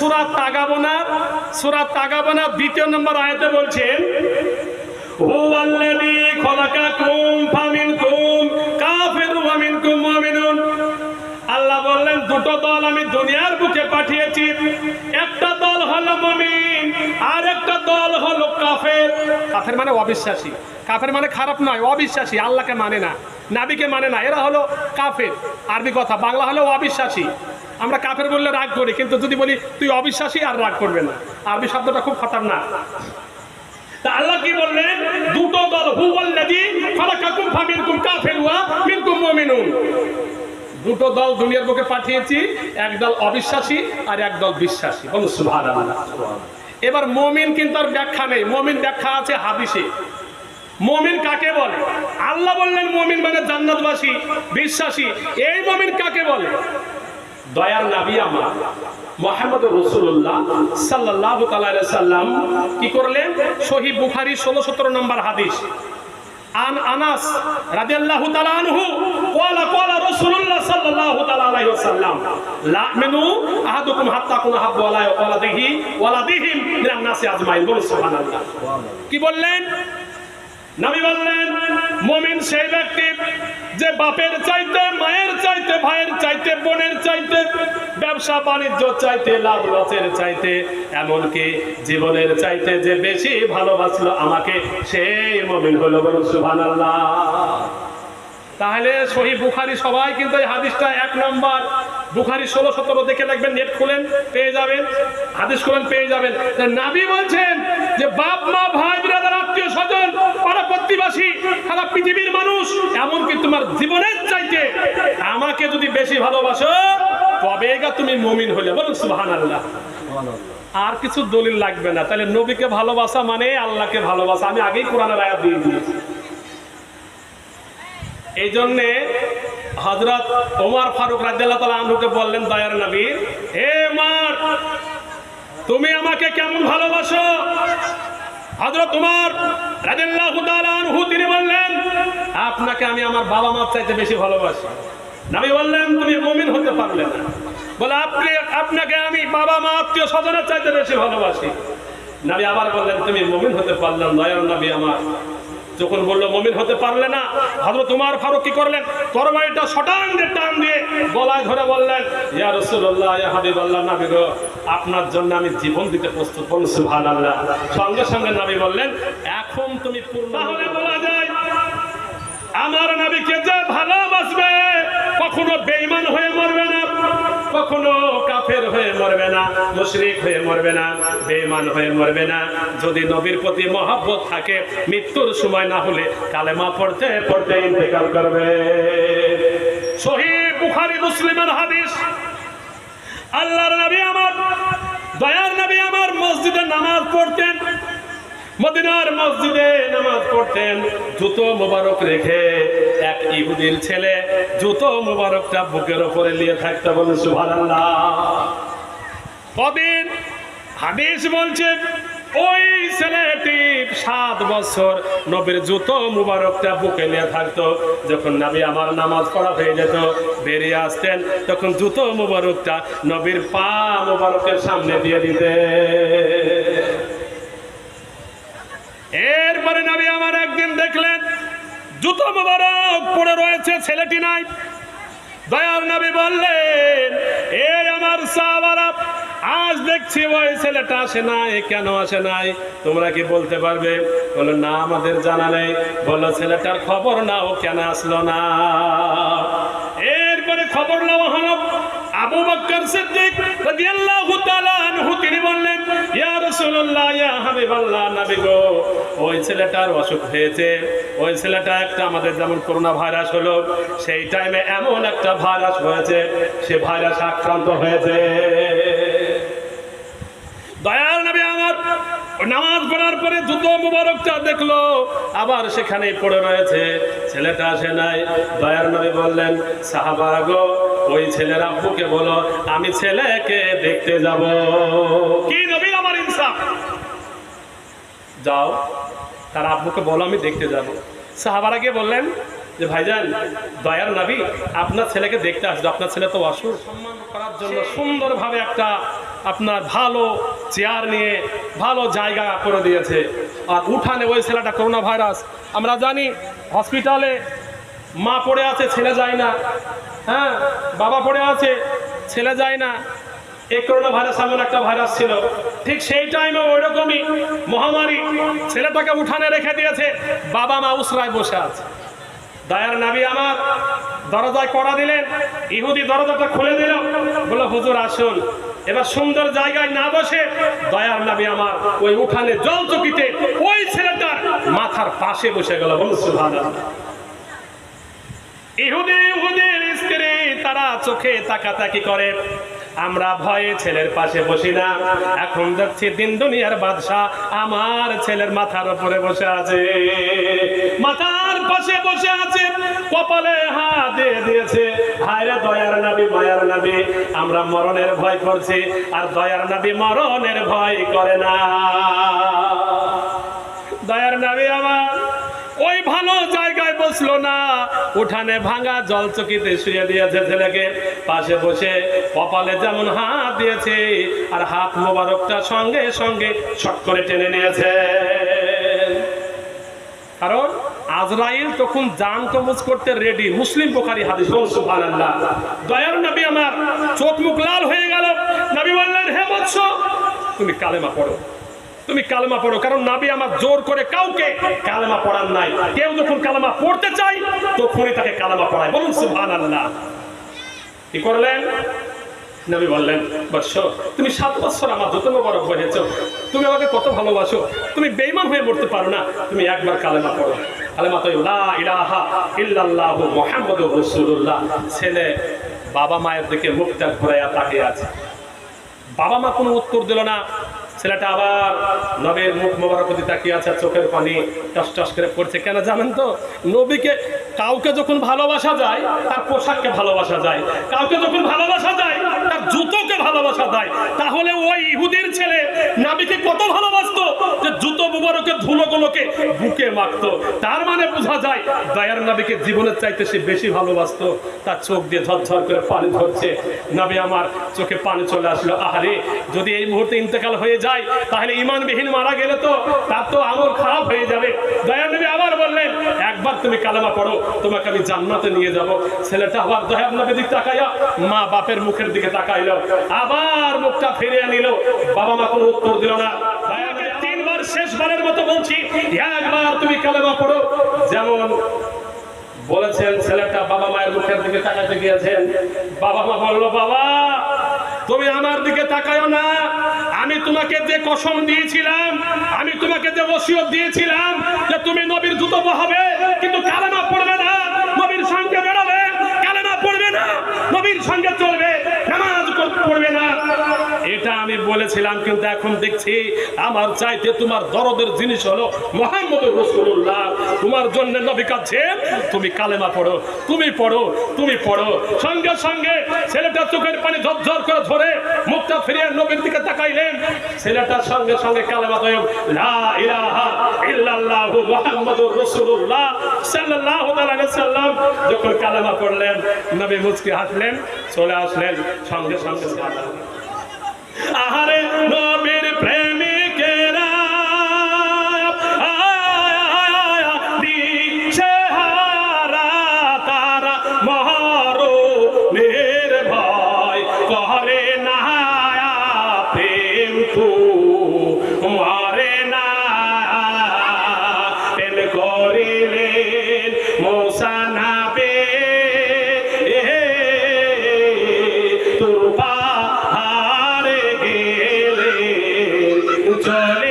সূরা তাগাবুনের 2 নম্বর আয়াতে বলছেন হুয়াল্লাযী খলাকাকুম ফামিনকুম কাফিরুন ওয়া মিনকুম মুমিনুন। আল্লাহ বললেন দুটো দল আমি দুনিয়ার বুকে পাঠিয়েছি, একটা দল হলো মুমিন আর একটা দল হলো কাফের। কাফের মানে অবিশ্বাসী, কাফের মানে খারাপ নয়, অবিশ্বাসী, আল্লাহকে মানে না, নবীকে মানে না, এরা হলো কাফের। আরবি কথা, বাংলা হলো অবিশ্বাসী। আমরা কাফের বললে রাগ করি, কিন্তু যদি বলি তুই অবিশ্বাসী আর রাগ করবে না। আরবি শব্দটা খুব খতরনাক। তা আল্লাহ কি বললেন? দুটো দল, হুয়াল্লাযী খালাকাকুম ফামিনকুম কাফিরুন ওয়া মিনকুম মুমিনুন। দুটো দল দুনিয়ার বুকে পাঠিয়েছি, এক দল অবিশ্বাসী আর এক দল বিশ্বাসী। বলুন সুবহানাল্লাহ। এবার মুমিন কিন্তু আর ব্যাখ্যা নেই, মুমিন ব্যাখ্যা আছে হাদিসে। মুমিন কাকে বলে? আল্লাহ বললেন মুমিন মানে জান্নাতবাসী, বিশ্বাসী। এই মুমিন কাকে বলে? দয়ার নবী আমার মুহাম্মদুর রাসূলুল্লাহ সাল্লাল্লাহু তাআলা আলাইহি সাল্লাম কি করলেন? সহিহ বুখারী 16-17 নম্বর হাদিস। আন আনাস রাদিয়াল্লাহু তাআলা আনহু ক্বালা রাসূলুল্লাহ সাল্লাল্লাহু তাআলা আলাইহি ওয়াসাল্লাম লা মিনু আহাদুকুম হাত্তা কুনা হাব্বু আলাইহি ওয়ালাদিহিম মিনান নাসি আজমাইন। বলুন সুবহানাল্লাহ। কি বললেন? নবী বললেন মুমিন সেই ব্যক্তি যে বাপের চাইতে, মায়ের চাইতে, ভাইয়ের চাইতে, বোনের চাইতে, ব্যবসা বাণিজ্য চাইতে, লাভ লসের চাইতে, এমনকি জীবনের চাইতে যে বেশি ভালোবাসলো আমাকে, সেই মুমিন হলো। বলুন সুবহানাল্লাহ। তাহলে সহিহ বুখারী সবাই কিন্তু এই হাদিসটা 1 নম্বর বুখারী 16-17 দেখে দেখবেন, নেট খুলেন পেয়ে যাবেন, হাদিস খুলেন পেয়ে যাবেন। নবী বলছেন যে বাপ মা ভাই বিরাদার আত্মীয় স্বজন পাড়া প্রতিবেশী সারা পৃথিবীর মানুষ, এমনকি তোমার জীবনের চাইতে আমাকে যদি বেশি ভালোবাসো তবে তুমি মুমিন হলে। বলুন সুবহানাল্লাহ। আর কিছু দলিল লাগবে না। তাহলে নবীকে ভালোবাসা মানে আল্লাহকে ভালোবাসা। আমি আগেই কোরআনের আয়াত দিয়ে দিয়েছি। এই জন্যে হযরত ওমর ফারুক রাদিয়াল্লাহু তাআলা আনহুকে বললেন দয়ার নবী, হে ওমর তুমি আমাকে কেমন ভালোবাসো? হযরত ওমর রাদিয়াল্লাহু তাআলা আনহু তিনি বললেন আপনাকে আমি আমার বাবা মার চাইতে বেশি ভালোবাসি। নবী বললেন তুমি মুমিন হতে পারলে না। বলে আপনাকে আমি বাবা মা আত্মীয় স্বজনের চাইতে বেশি ভালোবাসি। নবী আবার বললেন তুমি মুমিন হতে পারলে না। দয়ার নবী আমার যখন বললো মুমিন হতে পারলে না, হযরত ওমর ফারুক কি করলেন? তরবারিটা শটাং দিয়ে টান দিয়ে গলায় ধরে বললেন ইয়া রাসূলুল্লাহ, ইয়া হাবিবাল্লাহ, নবী গো আপনার জন্য আমি জীবন দিতে প্রস্তুত। বলুন সুবহানাল্লাহ। সঙ্গে সঙ্গে নবী বললেন এখন তুমি পূর্ণ। তাহলে বলা যায় আমার নবীকে যে ভালোবাসবে কখনো বেঈমান হয়ে মরবে না, কখনো কাফের হয়ে মরবে না, মুশরিক হয়ে মরবে না, বেঈমান হয়ে মরবে না। যদি নবীর প্রতি মহব্বত থাকে, মৃত্যুর সময় না হলে কালেমা পড়তে পড়তে ইন্তেকাল করবে। সহিহ বুখারী মুসলিমের হাদিস। আল্লাহর নবী আমার দয়ার নবী আমার মসজিদে নামাজ পড়তেন, মদিনার মসজিদে নামাজ পড়তেন, জুতো মোবারক রেখে এক ইহুদির ছেলে জুতো মোবারকটা বুকের উপরে নিয়ে থাকতে। বলুন সুবহানাল্লাহ। কদিন হাদিস বলছে ওই ছেলেটি 7 বছর নবীর জুতো মুবারকটা বুকে নিয়ে থাকতো। যখন নবী আমার নামাজ পড়া হয়ে যেত, বেরিয়ে আসতেন, তখন জুতো মুবারকটা নবীর পা মুবারকের সামনে দিয়ে দিতে। এরপরে নবী আমার একদিন দেখলেন জুতো মুবারক পড়ে রয়েছে, ছেলেটি নাই। দয়ার নবী বললেন এই আমার সাহাবারা আজ দেখছি ওই ছেলেটা আসে নাই, কেন আসে নাই তোমরা কি বলতে পারবে? বলল না আমাদের জানা নেই। বললো ছেলেটার খবর নাও, কেন আসলো না? এরপরে খবর নেওয়া হলো। আবু বকর সিদ্দিক রাদিয়াল্লাহু তাআলা আনহু তিনি বললেন ইয়া রাসূলুল্লাহ, ইয়া হাবিবাল্লাহ, নবী গো ওই ছেলেটার অসুখ হয়েছে। ওই ছেলেটা একটা আমাদের যেমন করোনা ভাইরাস হলো, সেই টাইমে এমন একটা ভাইরাস হয়েছে, সে ভাইরাস আক্রান্ত হয়েছে। দয়ার নবী আমার নামাজ পড়ার পরে জুতো মুবারকটা দেখলো, আবার সেখানেই পড়ে রয়েছে, ছেলেটা আসে নাই। দয়ার নবী বললেন সাহাবারা গো ওই ছেলের আব্বুকে বলো আমি ছেলেকে দেখতে যাব। কি নবী আমার ইনসাফ! যাও তার আব্বুকে বলো আমি দেখতে যাব। সাহাবারা গিয়ে বললেন যে ভাইজান দয়ার নবী আপনার ছেলেকে দেখতে আসবে, আপনার ছেলে তো অসুখ। সম্মান করার জন্য সুন্দরভাবে একটা আপনার ভালো চেয়ার নিয়ে ভালো জায়গা করে দিয়েছে। আর উঠানে ওই ছেলেটা করোনা ভাইরাস, আমরা জানি হসপিটালে মা পড়ে আছে ছেলে যায় না, হ্যাঁ বাবা পড়ে আছে ছেলে যায় না। এই করোনা ভাইরাস এমন একটা ভাইরাস ছিল, ঠিক সেই টাইমে ওইরকমই মহামারী, ছেলেটাকে উঠানে রেখে দিয়েছে, বাবা মা উসরায় বসে আছে। দয়ার নবী আমার দরজায় কড়া দিলেন, ইহুদি দরজাটা খুলে দিল, বলল হুজুর আসুন। এবার সুন্দর জায়গায় না বসে দয়ার নবী আমার ওই উঠানে জল চকিতে ওই ছেলেটার মাথার পাশে বসে গেল। বলুন সুবহানাল্লাহ। ইহুদির স্ত্রী তারা চোখে তাকাতাকি করে, আমরা ভয়ে ছেলের পাশে বসি না, এখন দেখছি দিন দুনিয়ার বাদশা আমার ছেলের মাথার উপরে বসে আছে, মাথার পাশে বসে আছে, কপালে হাত দিয়ে দিয়েছে। হায়রে দয়ার নবী মায়ার নবী, আমরা মরণের ভয় করছি আর দয়ার নবী মরণের ভয় করে না। দয়ার নবী আমার ওই ভালো জায়গায় বসলো না, উঠানে ভাঙা জল চকিতে শুয়ে দিয়েছে ছেলেকে, পাশে বসে কপালে যেমন হাত দিয়েছে আর হাত মোবারকটা সঙ্গে সঙ্গে শট করে টেনে নিয়েছে। কারণ আজরাইল তখন জান কবজ করতে রেডি। মুসলিম বুখারী হাদিস। সুবহানাল্লাহ। দয়ার নবী আমার চোখ মুখ লাল হয়ে গেল। নবী বললেন, হে বৎস তুমি কালেমা পড়ো, তুমি কালেমা পড়ো। কারণ নবী আমার জোর করে কাউকে কালেমা পড়ান নাই, কেউ যখন কালেমা পড়তে চাই তখনই তাকে কালেমা পড়ায়। বলুন সুবহানাল্লাহ। কি করলেন? নবী বললেন, বৎস তুমি 7 বছর আমার যত মোবারক হয়েছো, তুমি আমাকে কত ভালোবাসো, তুমি বেঈমান হয়ে মরতে পারো না, তুমি একবার কালেমা পড়ো। কালেমা তো লা ইলাহা ইল্লাল্লাহু মুহাম্মাদুর রাসূলুল্লাহ। ছেলে বাবা মায়ের দিকে মুখটা ঘুরাইয়া তাকিয়ে আছে, বাবা মা কোনো উত্তর দিল না। ছেলেটা আবার নবীর মুখ মোবারক দিকে তাকিয়ে আছে, চোখের পানি টস টস করে পড়ছে। কেন জানেন তো? নবীকে কাউকে যখন ভালোবাসা যায় তার পোশাককে ভালোবাসা যায়, কাউকে যখন ভালোবাসা যায় তার জুতোকে ভালোবাসা যায়। তাহলে ওই ইহুদির ছেলে নবীকে কত ভালোবাসতো যে জুতো মোবারকের ধুলোগুলোকে বুকে মাখতো। তার মানে বোঝা যায় দয়ার নবীকে জীবনের চাইতে সে বেশি ভালোবাসতো। তার চোখ দিয়ে ঝরঝর করে পানি ঝরছে। নবী আমার চোখে পানি চলে আসলো। আহারে, যদি এই মুহূর্তে ইন্তেকাল হয়ে যায় তাহলে ঈমানবিহীন মারা গেলে তো তার তো আমল খারাপ হয়ে যাবে। দয়ার নবী আবার বললেন, একবার তুমি কালেমা পড়ো, তোমাকে আমি জান্নাতে নিয়ে যাব। ছেলেটা আবার দয়ার নবীর দিকে তাকাইয়া মা বাপের মুখের দিকে তাকাইলো, আবার মুখটা ফিরিয়ে নিল। বাবা মা কোনো উত্তর দিল না। দয়াকে 3 বার শেষবারের মতো বলছি, একবার তুমি কালেমা পড়ো। যেমন বলেছেন ছেলেটা বাবা মায়ের মুখের দিকে তাকাতে গিয়েছেন। বাবা মা বলল, বাবা তুমি আমার দিকে তাকায়ো না, আমি তোমাকে যে কসম দিয়েছিলাম, আমি তোমাকে যে ওসিয়ত দিয়েছিলাম যে তুমি নবীর জুতো বহাবে কিন্তু কালেমা পড়বে না, নবীর সঙ্গে বেরোবে, কালেমা পড়বে না, নবীর সঙ্গে চলবে, নামাজ পড়বে না, এটা আমি বলেছিলাম। কিন্তু এখন দেখছি আমার চাইতে তোমার দরদের জিনিস হলো মুহাম্মদুর রাসূলুল্লাহ। তোমার জন্য নবী কাছে তুমি কালেমা পড়ো, তুমি পড়ো, তুমি পড়ো। সঙ্গে সঙ্গে ছেলেটা চোখের পানি ঝরঝর করে ধরে মুখটা ফিরিয়ে নবীর দিকে তাকাইলেন। ছেলেটার সঙ্গে সঙ্গে কালেমা তৈব লা ইলাহা ইল্লাল্লাহু মুহাম্মাদুর রাসূলুল্লাহ সাল্লাল্লাহু আলাইহি ওয়াসাল্লাম। যখন কালেমা পড়লেন নবী মুচকি হাসলেন, চলে আসলেন সঙ্গে সঙ্গে। আহারে নবীর প্রেমিকেরা দিশে হারা, তারা মরণের ভয় করে না, প্রেম তো মরে না। প্রেম করিলেন মুসা নবী, চলে